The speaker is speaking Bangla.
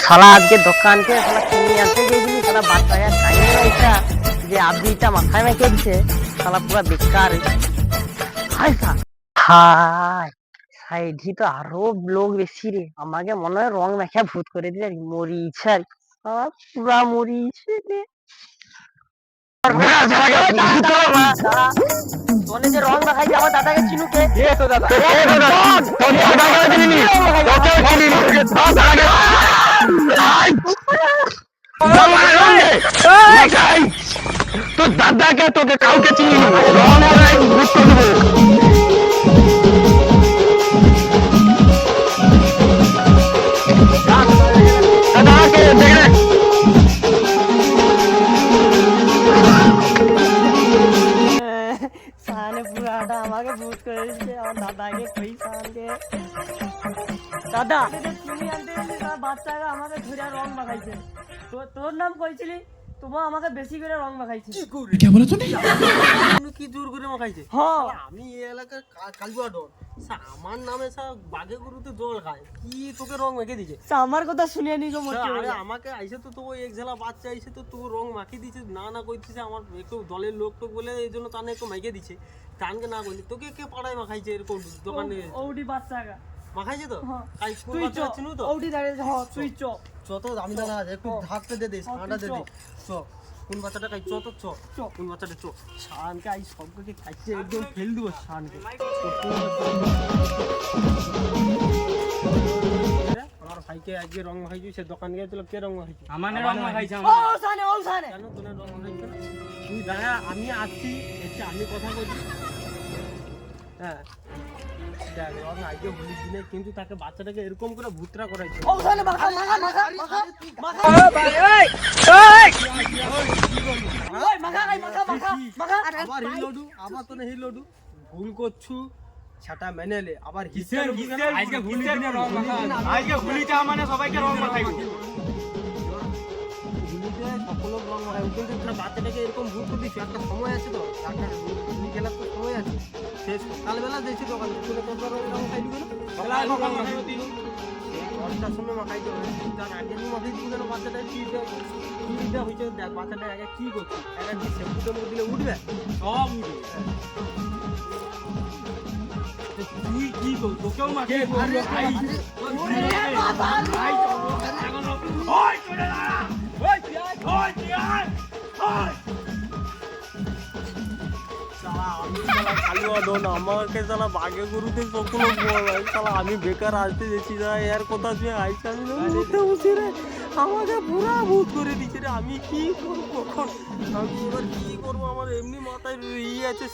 শালা আজকে দোকানকে শালা কিনে আনতে গেছিলি, শালা বাচ্চাকে খাইয়ে এইটা যে আবিটা মাথায় মেখে দিচ্ছে, শালা পুরো বেকার। হাই হাই সাইডি তো আরো লোক বেশি রে, আমাকে মনে হয় রং মেখে ভূত করে দিলে মরিছে আর পুরা মরিছে রে। তোনে যে রং মাখাই আমার দাদাকে চিনুকে তো দাদা তোর দাদাকে তোকে কাউকে চিনি সানে পুরাটা আমাকে ভূত করে দিচ্ছে, আমার দাদাকে কই সানকে দাদা তুমি আনতে গেলি বাচ্চারা আমাকে ধরে রং মাখাইছে। তোর নাম কইছিলি, তোমার আমাকে বেশি করে রং মাখাইছে। কি করে কে বলে তুমি কি জোর করে মাখাইছে? হ্যাঁ আমি এই এলাকার কালুয়া ডন, আমার নামে বাঘে গরুতে জল খায়, কি তোকে রং মেখে দিছে? আমার কথা শুনিয়ে নি গো মরছে। আরে আমাকে আইসে তো তোর এক ঝালা বাচ্চা আইসে তো তোর রং মাখিয়ে দিছে, না কইছিস আমার একটু দলের লোক তো বলে এই জন্য তানে একটু মেখে দিছে, টানকে না কইলি তোকে কে পাড়ায় মাখাইছে এরকম দোকানে ওডি বাচ্চাগা মাখাইছে তো? কাই স্কুল তুই বাচ্চা চিনু তো? ওডি দাঁড়িয়ে হ তুই চ যত আমি দাদা একটু হাতটা দে দে সাঁটা দে দে চ কোন বাচ্চাটা খাই চ তো চ কোন বাচ্চাটা চ শানকে আই সবকে খাইছে একদম ফেল দিব শানকে। আমার ভাইকে আজকে রং মাখাইছি, সে দোকান গিয়েছিল কে রং মাখাইছে? আমানে রং মাখাইছে ও সানে ও সানে কেন তোর রং মাখাইছে? তুই দাঁড়া আমি আসছি, এসে আমি কথা বলছি। হ্যাঁ দেখ আমি আজকে হোলির দিনে কিন্তু তাকে বাচ্চাটাকে এরকম করে ভুতরা করাইছে। ও সানে মাখা মাখা মাখা মাখা মাখা ওই মাখা গাই মাখা মাখা মাখা আবার হিলোডু আবার তো হিলোডু ভুল করছু ছাটা মেনেলে আবার হিসের আজকে হোলির দিনে রং মাখা, আজকে হোলিটা মানে সবাইকে রং মাখাইবো। হোলিতে সকল রং মাখাইবো, কিন্তু তোরা বাচ্চাটাকে এরকম ভুল করে দিচ্ছ, একটা সময় আছে তো, একটা হোলি খেলার তো সময় আছে। সে সকালবেলা দিয়েছি দোকান তুলে তোর রং খাইবি কেন? সকাল মাখাইবো তুই 10টার সময় মাখাইতে হবে, তার আগে তুই মাখাইবি কেন? বাচ্চাটা কিটা হয়েছে দেখ, বাচ্চাটা আগে কি করছে, আগে কি শ্যাম্পুটার মধ্যে দিলে উঠবে? সব উঠে। তুই কি কর তোকেও মাখে আরে, ভাই ওরে বাবা ওই চলে না ওই পিয়াজ ওই পিয়াজ ওই আমাকে সালা বাঘে গরুতে সকল সালা আমি বেকার আসতে যাচ্ছি যারা এর কথা শুনে আইসা আমি উঠে বসে রে, আমাকে পুরা ভূত করে দিচ্ছে রে। আমি কি করবো এখন, আমি এবার কি করবো? আমার এমনি মাথায় ই আছে